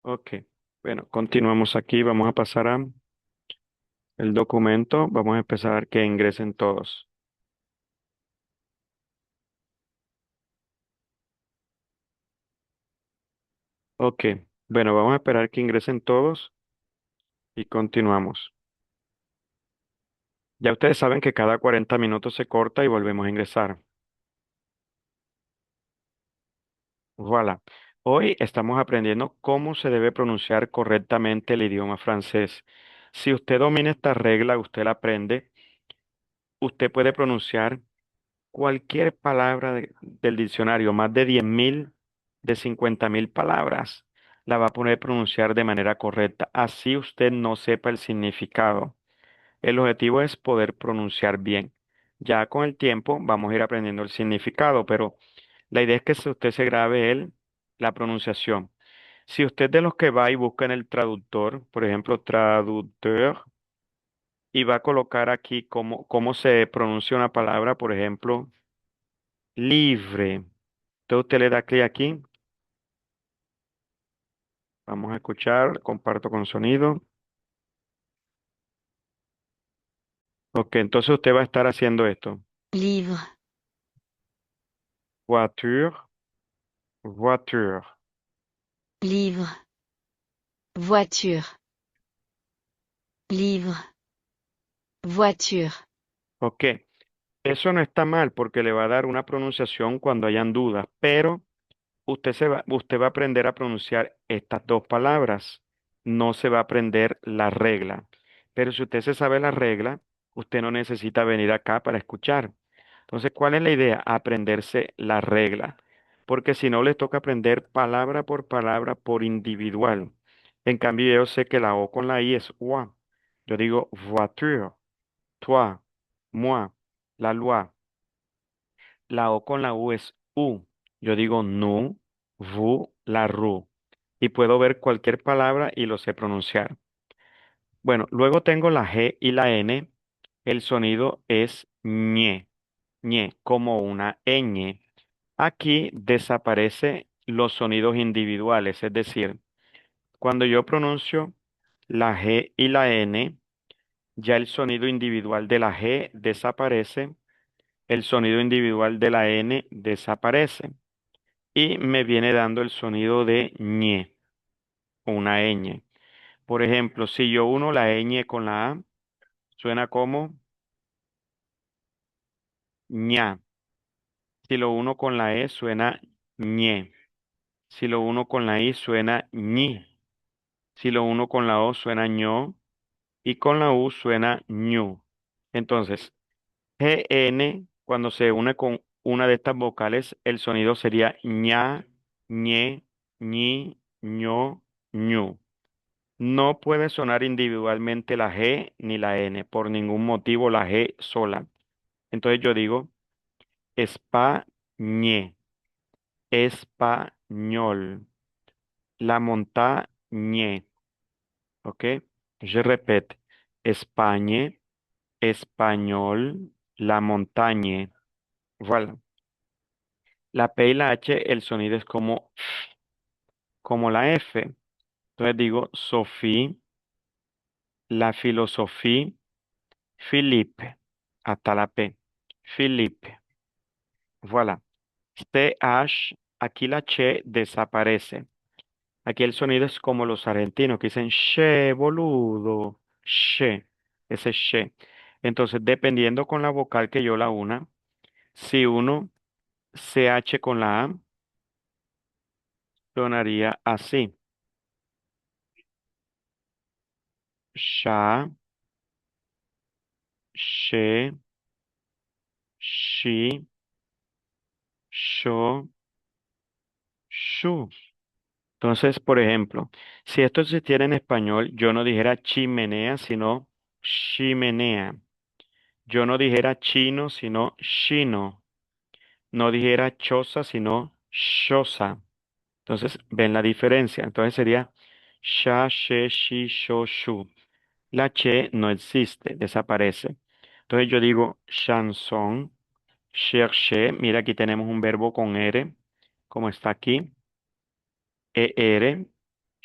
Ok, bueno, continuamos aquí. Vamos a pasar a el documento. Vamos a empezar que ingresen todos. Ok, bueno, vamos a esperar que ingresen todos y continuamos. Ya ustedes saben que cada 40 minutos se corta y volvemos a ingresar. Voilà. Hoy estamos aprendiendo cómo se debe pronunciar correctamente el idioma francés. Si usted domina esta regla, usted la aprende, usted puede pronunciar cualquier palabra del diccionario, más de 10.000, de 50.000 palabras, la va a poder pronunciar de manera correcta. Así usted no sepa el significado. El objetivo es poder pronunciar bien. Ya con el tiempo vamos a ir aprendiendo el significado, pero la idea es que usted se grabe la pronunciación. Si usted de los que va y busca en el traductor, por ejemplo, traducteur, y va a colocar aquí cómo se pronuncia una palabra, por ejemplo, livre. Entonces usted le da clic aquí. Vamos a escuchar. Comparto con sonido. Ok, entonces usted va a estar haciendo esto. livre, Voiture, voiture. livre, voiture, livre, voiture, Ok, eso no está mal porque le va a dar una pronunciación cuando hayan dudas, pero usted va a aprender a pronunciar estas dos palabras. No se va a aprender la regla. Pero si usted se sabe la regla, usted no necesita venir acá para escuchar. Entonces, ¿cuál es la idea? Aprenderse la regla. Porque si no, le toca aprender palabra por individual. En cambio, yo sé que la O con la I es OA. Yo digo voiture, toi, moi, la loi. La O con la U es U. Yo digo nous, vous, la rue. Y puedo ver cualquier palabra y lo sé pronunciar. Bueno, luego tengo la G y la N. El sonido es ñe, ñe, como una ñ. Aquí desaparece los sonidos individuales, es decir, cuando yo pronuncio la G y la N, ya el sonido individual de la G desaparece, el sonido individual de la N desaparece y me viene dando el sonido de ñe, una ñ. Por ejemplo, si yo uno la ñ con la A, suena como ña. Si lo uno con la E, suena ñe. Si lo uno con la I, suena ñi. Si lo uno con la O, suena ño. Y con la U, suena ñu. Entonces, GN, cuando se une con una de estas vocales, el sonido sería ña, ñe, ñi, ño, ñu. No puede sonar individualmente la G ni la N, por ningún motivo la G sola. Entonces yo digo españe, español, la montañe, ¿ok? Je répète, España, español, la montaña. Voilà. La P y la H, el sonido es como la F. Entonces digo Sophie, la filosofía, Philippe, hasta la P. Philippe. Voilà. TH, aquí la che desaparece. Aquí el sonido es como los argentinos que dicen che, boludo, che, ese che. Entonces, dependiendo con la vocal que yo la una, si uno CH con la A, sonaría así. Sha, she, she, sho, shu. Entonces, por ejemplo, si esto existiera en español, yo no dijera chimenea, sino chimenea. Yo no dijera chino, sino chino. No dijera choza, sino choza. Entonces, ven la diferencia. Entonces sería sha, she, shi, sho, shu. La che no existe, desaparece. Entonces yo digo chanson, chercher. Mira, aquí tenemos un verbo con R, como está aquí. ER,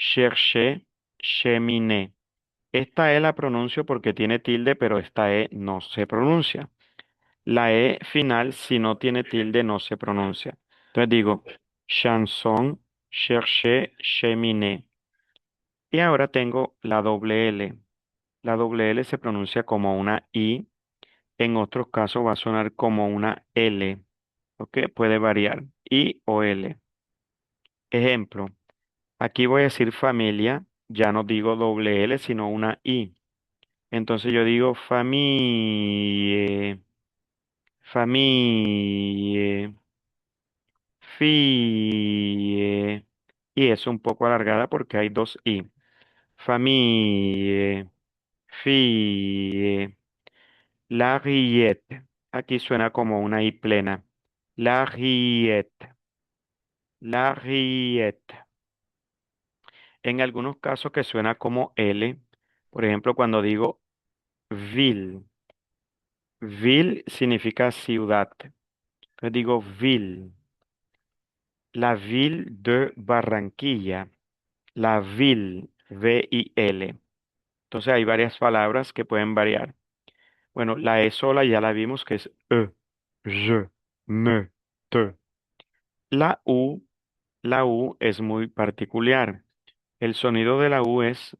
chercher, cheminée. Esta E la pronuncio porque tiene tilde, pero esta E no se pronuncia. La E final, si no tiene tilde, no se pronuncia. Entonces digo, chanson, chercher, cheminée. Y ahora tengo la doble L. La doble L se pronuncia como una I. En otros casos va a sonar como una L. ¿Ok? Puede variar. I o L. Ejemplo, aquí voy a decir familia. Ya no digo doble L, sino una I. Entonces yo digo famille, famille, fille. Y es un poco alargada porque hay dos I. Famille, fille. La rillette. Aquí suena como una I plena. La rillette. La rillette. En algunos casos que suena como L. Por ejemplo, cuando digo ville. Ville significa ciudad. Entonces digo ville. La ville de Barranquilla. La ville. V-I-L. Entonces hay varias palabras que pueden variar. Bueno, la E sola ya la vimos que es E, je, me, te. La U, la U es muy particular. El sonido de la U es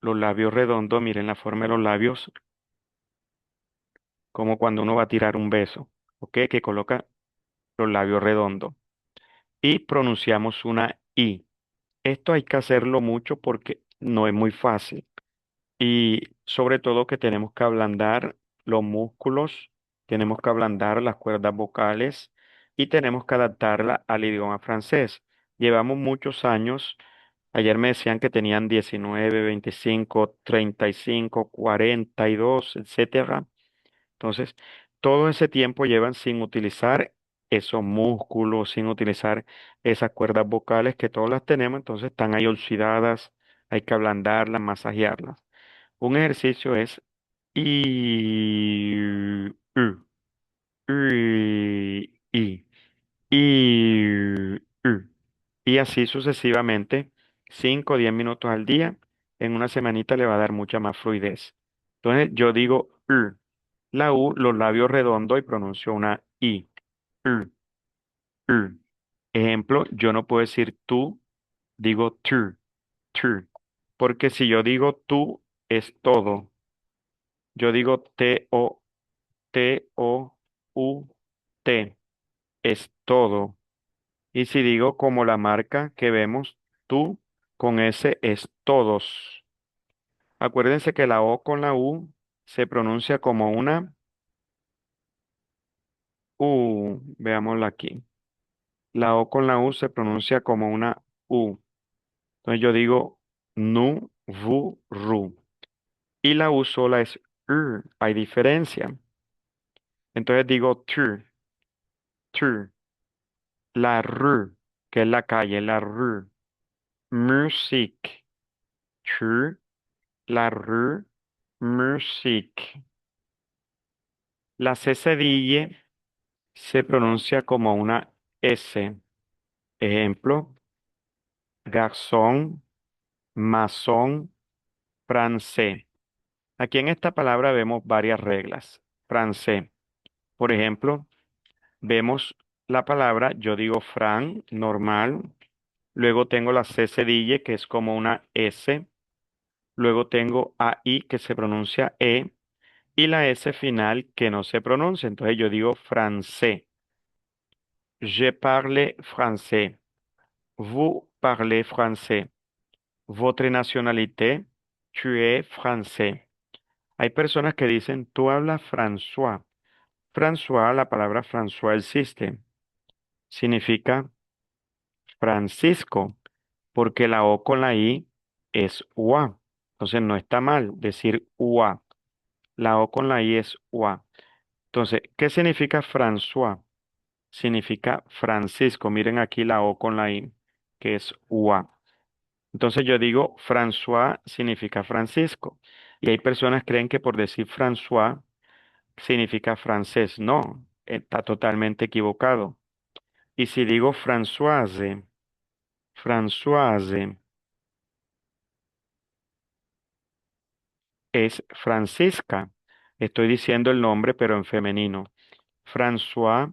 los labios redondos. Miren la forma de los labios, como cuando uno va a tirar un beso. ¿Ok? Que coloca los labios redondos. Y pronunciamos una I. Esto hay que hacerlo mucho porque no es muy fácil. Y sobre todo que tenemos que ablandar los músculos, tenemos que ablandar las cuerdas vocales y tenemos que adaptarla al idioma francés. Llevamos muchos años, ayer me decían que tenían 19, 25, 35, 42, etcétera. Entonces, todo ese tiempo llevan sin utilizar esos músculos, sin utilizar esas cuerdas vocales que todas las tenemos, entonces están ahí oxidadas, hay que ablandarlas, masajearlas. Un ejercicio es I, U, I, U. Y así sucesivamente, 5 o 10 minutos al día, en una semanita le va a dar mucha más fluidez. Entonces yo digo la U, los labios redondos y pronuncio una I. U, U. Ejemplo, yo no puedo decir tú, digo tu, porque si yo digo tú es todo. Yo digo T-O-U-T, es todo. Y si digo como la marca que vemos, tú, con S es todos. Acuérdense que la O con la U se pronuncia como una U. Veámosla aquí. La O con la U se pronuncia como una U. Entonces yo digo nu, vu, ru. Y la U sola es Hay diferencia. Entonces digo tu. La rue, que es la calle, la rue. Musique. Tu, la rue, musique. La C cedille se pronuncia como una S. Ejemplo, garçon, maçon, français. Aquí en esta palabra vemos varias reglas. Francés. Por ejemplo, vemos la palabra, yo digo fran, normal. Luego tengo la C cedille, que es como una S. Luego tengo AI, que se pronuncia E. Y la S final, que no se pronuncia. Entonces yo digo francés. Je parle français. Vous parlez français. Votre nationalité, tu es français. Hay personas que dicen, tú hablas François. François, la palabra François existe. Significa Francisco, porque la O con la I es UA. Entonces no está mal decir UA. La O con la I es UA. Entonces, ¿qué significa François? Significa Francisco. Miren aquí la O con la I, que es UA. Entonces yo digo François significa Francisco. Y hay personas que creen que por decir François significa francés. No, está totalmente equivocado. Y si digo Françoise, Françoise, es Francisca. Estoy diciendo el nombre, pero en femenino. François,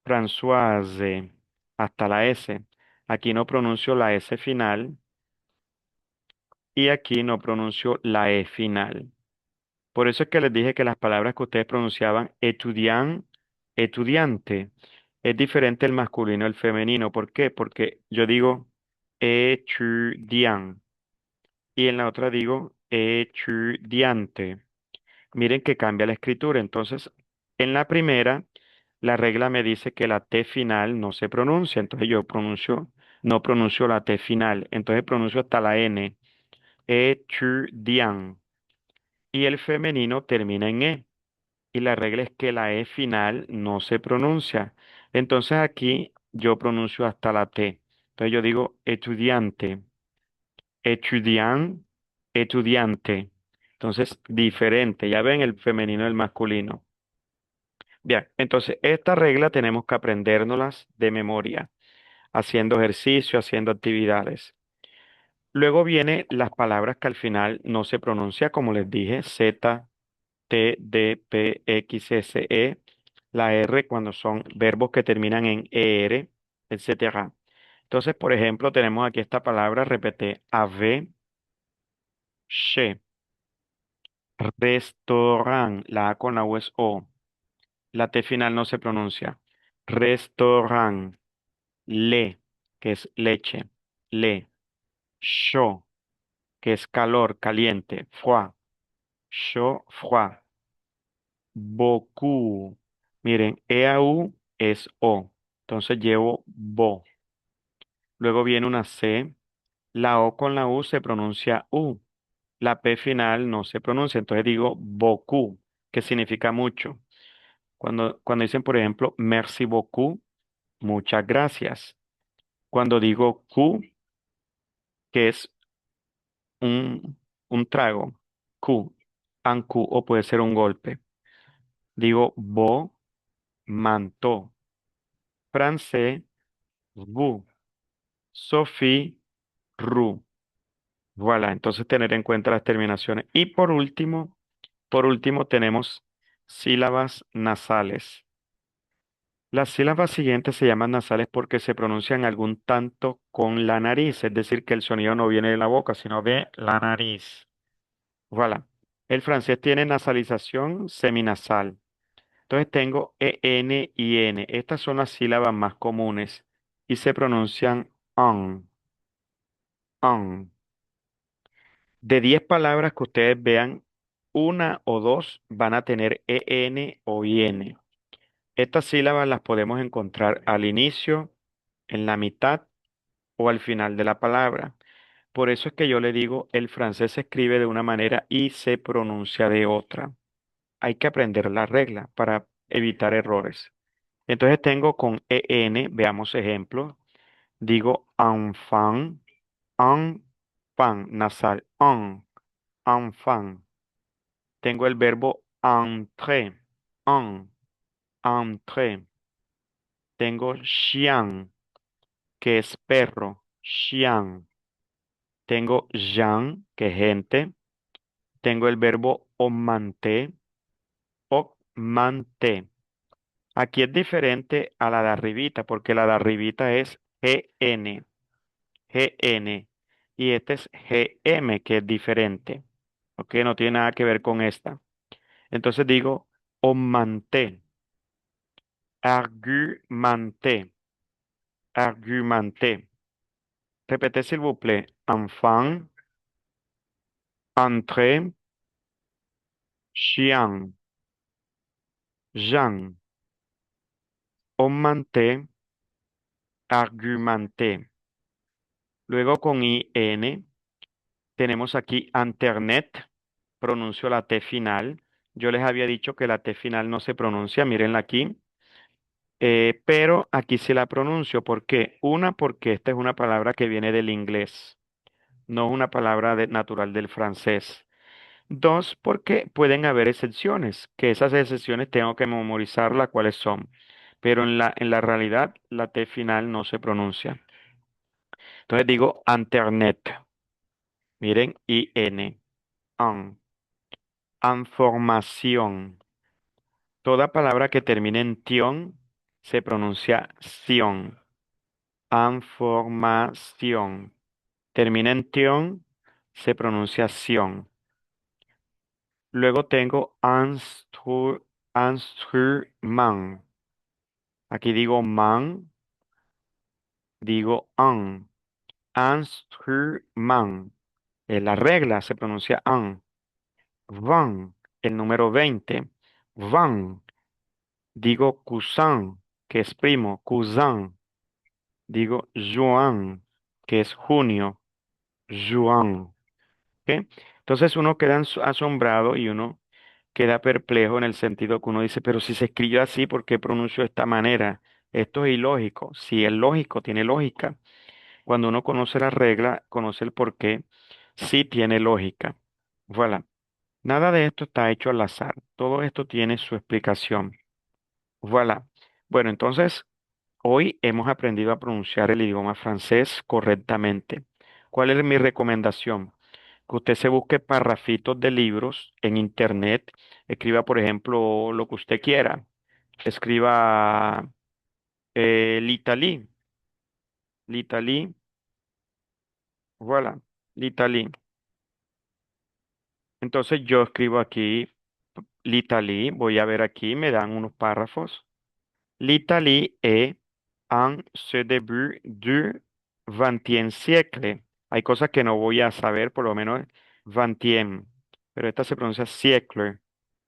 Françoise, hasta la S. Aquí no pronuncio la S final y aquí no pronuncio la E final. Por eso es que les dije que las palabras que ustedes pronunciaban, estudiant, estudiante, es diferente el masculino al femenino. ¿Por qué? Porque yo digo etudiant y en la otra digo estudiante. Miren que cambia la escritura. Entonces, en la primera, la regla me dice que la T final no se pronuncia. Entonces no pronuncio la T final. Entonces pronuncio hasta la N. Etudiant. Y el femenino termina en E. Y la regla es que la E final no se pronuncia. Entonces aquí yo pronuncio hasta la T. Entonces yo digo estudiante, estudiant, estudiante. Entonces, diferente. Ya ven el femenino y el masculino. Bien, entonces esta regla tenemos que aprendérnoslas de memoria, haciendo ejercicio, haciendo actividades. Luego vienen las palabras que al final no se pronuncia, como les dije, Z, T, D, P, X, S, E, la R cuando son verbos que terminan en ER, etcétera. Entonces, por ejemplo, tenemos aquí esta palabra, repete, ave, che, restaurant, la A con la U es O, la T final no se pronuncia. Restaurant, le, que es leche, le, chaud, que es calor, caliente, froid, chaud, froid, beaucoup. Miren, EAU es O, entonces llevo bo. Luego viene una C, la O con la U se pronuncia U, la P final no se pronuncia, entonces digo beaucoup, que significa mucho. Cuando dicen, por ejemplo, merci beaucoup, muchas gracias. Cuando digo Q, que es un, un trago, Q, un Q, o puede ser un golpe. Digo bo, manteau, français, vous, Sophie, roux. Voilà, entonces tener en cuenta las terminaciones. Y por último tenemos sílabas nasales. Las sílabas siguientes se llaman nasales porque se pronuncian algún tanto con la nariz, es decir, que el sonido no viene de la boca, sino de la nariz. Voilà. El francés tiene nasalización seminasal. Entonces tengo EN y N. Estas son las sílabas más comunes y se pronuncian on, on. De 10 palabras que ustedes vean, una o dos van a tener EN o IN. Estas sílabas las podemos encontrar al inicio, en la mitad o al final de la palabra. Por eso es que yo le digo, el francés se escribe de una manera y se pronuncia de otra. Hay que aprender la regla para evitar errores. Entonces tengo con EN, veamos ejemplos. Digo enfant, enfant, nasal, enfant. Tengo el verbo entrer, entrer. Tengo chien, que es perro, chien. Tengo Jean, que es gente. Tengo el verbo augmenter, augmenter. Aquí es diferente a la de arribita, porque la de arribita es GN, GN. Y este es GM, que es diferente. Ok, no tiene nada que ver con esta. Entonces digo augmenter, argumenter, argumenter. Répétez s'il vous plaît. Enfant, entrer, chien, Jean. Augmenter, argumenter. Luego con IN tenemos aquí Internet, pronuncio la T final. Yo les había dicho que la T final no se pronuncia, mírenla aquí. Pero aquí sí la pronuncio. ¿Por qué? Una, porque esta es una palabra que viene del inglés, no es una palabra natural del francés. Dos, porque pueden haber excepciones, que esas excepciones tengo que memorizarlas cuáles son. Pero en la realidad la T final no se pronuncia. Entonces digo Internet. Miren, IN, an. Información. Toda palabra que termine en tion se pronuncia sion. Información. Termina en tion, se pronuncia sion. Luego tengo instrument. Aquí digo man, digo an. Instrument. La regla se pronuncia an. Van, el número 20. Van. Digo cousin, que es primo. Cousin. Digo Juan, que es junio. Juan. ¿Ok? Entonces uno queda asombrado y uno queda perplejo en el sentido que uno dice, pero si se escribe así, ¿por qué pronuncio de esta manera? Esto es ilógico. Si es lógico, tiene lógica. Cuando uno conoce la regla, conoce el por qué, sí tiene lógica. Voilà. Nada de esto está hecho al azar. Todo esto tiene su explicación. Voilà. Bueno, entonces, hoy hemos aprendido a pronunciar el idioma francés correctamente. ¿Cuál es mi recomendación? Que usted se busque parrafitos de libros en internet. Escriba, por ejemplo, lo que usted quiera. Escriba l'Italie, l'Italie, voilà, l'Italie. Entonces yo escribo aquí l'Italie, voy a ver aquí, me dan unos párrafos. L'Italie est en ce début du XXe siècle. Hay cosas que no voy a saber, por lo menos XXe, pero esta se pronuncia siècle.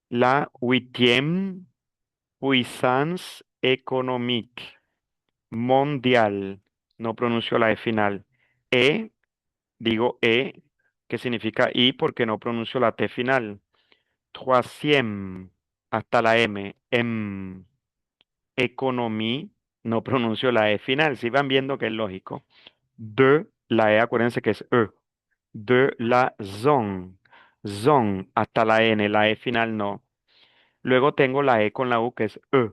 La huitième puissance économique mondial. No pronuncio la E final. E, digo E, que significa I porque no pronuncio la T final. Troisième, hasta la M. Economía, no pronuncio la E final. Si van viendo que es lógico. De la E, acuérdense que es E. De la zone. Zone, hasta la N, la E final no. Luego tengo la E con la U que es E.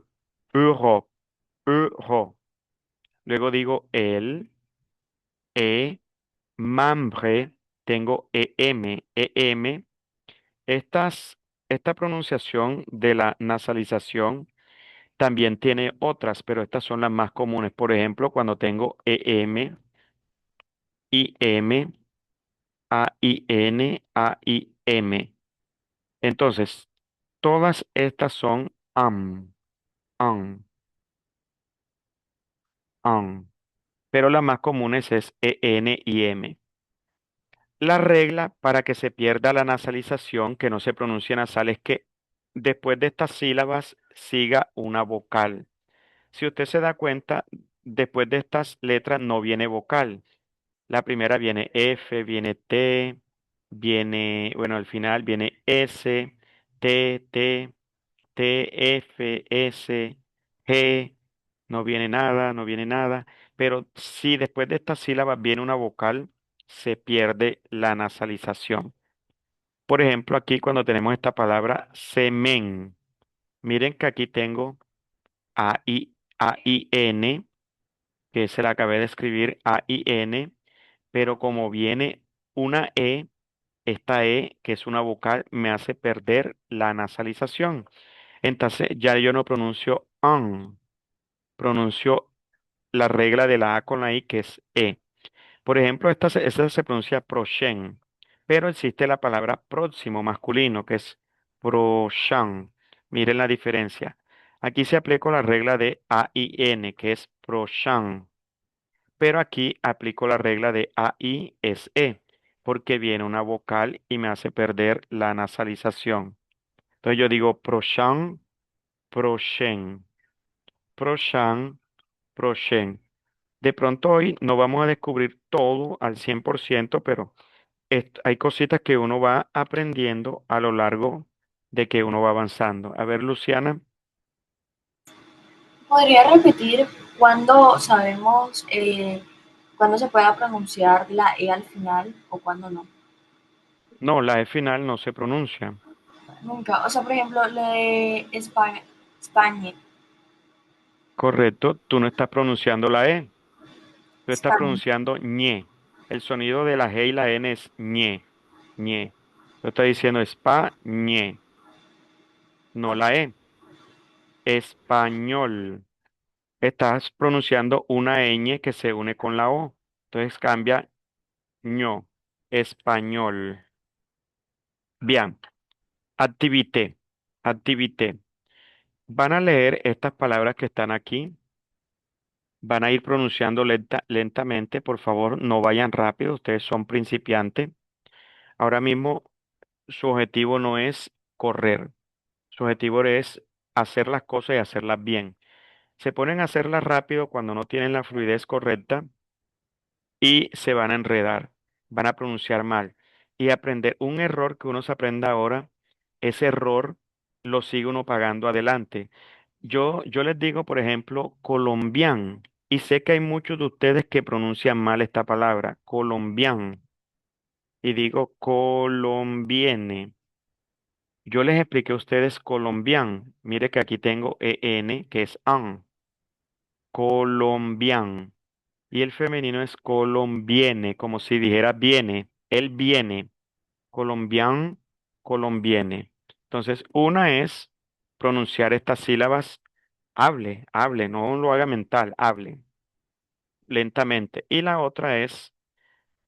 Euro, euro. Luego digo el, E, membre, tengo EM. Esta pronunciación de la nasalización también tiene otras, pero estas son las más comunes. Por ejemplo, cuando tengo EM, IM, AIN, AIM. Entonces, todas estas son am, am, pero las más comunes es EN y M. La regla para que se pierda la nasalización, que no se pronuncie nasal, es que después de estas sílabas siga una vocal. Si usted se da cuenta, después de estas letras no viene vocal. La primera viene F, viene T, viene, bueno, al final viene S, T, F, S, G, no viene nada, no viene nada. Pero si después de estas sílabas viene una vocal, se pierde la nasalización. Por ejemplo, aquí cuando tenemos esta palabra semen, miren que aquí tengo A-I-N, que se la acabé de escribir A-I-N, pero como viene una E, esta E, que es una vocal, me hace perder la nasalización. Entonces ya yo no pronuncio an, pronuncio la regla de la A con la I, que es E. Por ejemplo, esta se pronuncia prochain, pero existe la palabra próximo masculino, que es prochain. Miren la diferencia. Aquí se aplica la regla de A-I-N, que es prochain, pero aquí aplico la regla de AI es E, porque viene una vocal y me hace perder la nasalización. Entonces yo digo prochain, prochain, prochain, prochain. De pronto hoy no vamos a descubrir todo al 100%, pero hay cositas que uno va aprendiendo a lo largo de que uno va avanzando. A ver, Luciana. ¿Podría repetir cuándo sabemos cuándo se puede pronunciar la E al final o cuándo no? No, la E final no se pronuncia. Nunca. O sea, por ejemplo, lo de España, España, Correcto, tú no estás pronunciando la E, tú estás España. pronunciando ñe. El sonido de la G y la N es ñe, ñe. Lo está diciendo Españe, no Ok. la E. Español. Estás pronunciando una ñ que se une con la O. Entonces cambia ño. Español. Bien. Activité. Activité. Van a leer estas palabras que están aquí. Van a ir pronunciando lentamente. Por favor, no vayan rápido. Ustedes son principiantes. Ahora mismo su objetivo no es correr. Su objetivo es hacer las cosas y hacerlas bien. Se ponen a hacerlas rápido cuando no tienen la fluidez correcta y se van a enredar, van a pronunciar mal y aprender un error que uno se aprenda ahora, ese error lo sigue uno pagando adelante. Yo les digo, por ejemplo, colombián, y sé que hay muchos de ustedes que pronuncian mal esta palabra, colombián, y digo colombiene. Yo les expliqué a ustedes colombián. Mire que aquí tengo en, que es an, colombián. Y el femenino es colombiene, como si dijera viene, él viene, colombián, colombiene. Entonces, una es pronunciar estas sílabas, hable, hable, no lo haga mental, hable lentamente. Y la otra es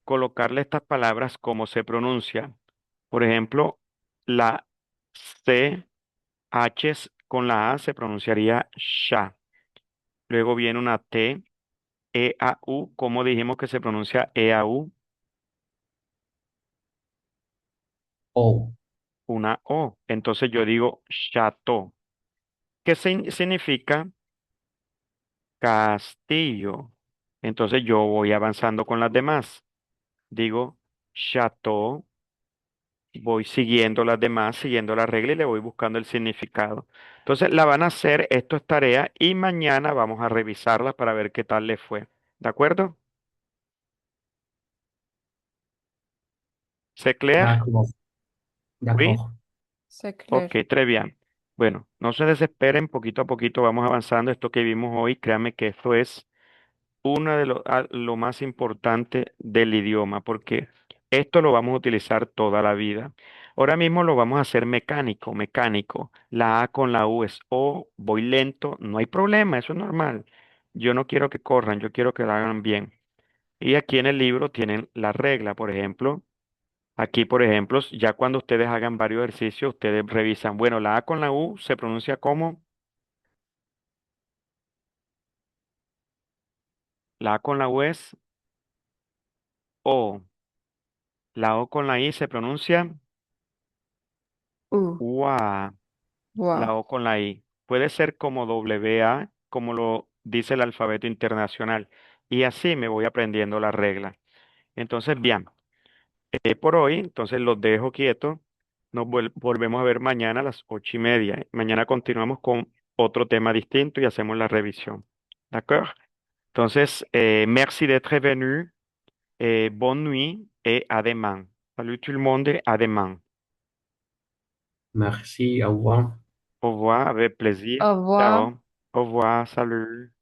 colocarle estas palabras como se pronuncia. Por ejemplo, la C, H con la A se pronunciaría sha. Luego viene una T, E, A, U, como dijimos que se pronuncia E, A, U. O. Una O. Entonces yo digo chateau, que significa castillo. Entonces yo voy avanzando con las demás. Digo chateau, voy siguiendo las demás, siguiendo la regla y le voy buscando el significado. Entonces la van a hacer, esto es tarea y mañana vamos a revisarla para ver qué tal le fue. ¿De acuerdo? ¿C'est clair? D'accord. Oui. D'accord. C'est Ok, clair. très bien. Bueno, no se desesperen, poquito a poquito vamos avanzando. Esto que vimos hoy, créanme que esto es una de lo más importante del idioma, porque esto lo vamos a utilizar toda la vida. Ahora mismo lo vamos a hacer mecánico, mecánico. La A con la U es O, voy lento, no hay problema, eso es normal. Yo no quiero que corran, yo quiero que lo hagan bien. Y aquí en el libro tienen la regla, por ejemplo. Aquí, por ejemplo, ya cuando ustedes hagan varios ejercicios, ustedes revisan, bueno, la A con la U se pronuncia como, la A con la U es O, la O con la I se pronuncia Ou. UA, la Wow. O con la I. Puede ser como WA, como lo dice el alfabeto internacional. Y así me voy aprendiendo la regla. Entonces, bien, por hoy, entonces los dejo quietos. Nos volvemos a ver mañana a las 8:30. Mañana continuamos con otro tema distinto y hacemos la revisión. ¿D'accord? Entonces, merci d'être venu. Bonne nuit et à demain. Salut tout le monde, à demain. Merci. Au revoir. Au revoir, avec plaisir. Au revoir. Ciao. Au revoir, salut.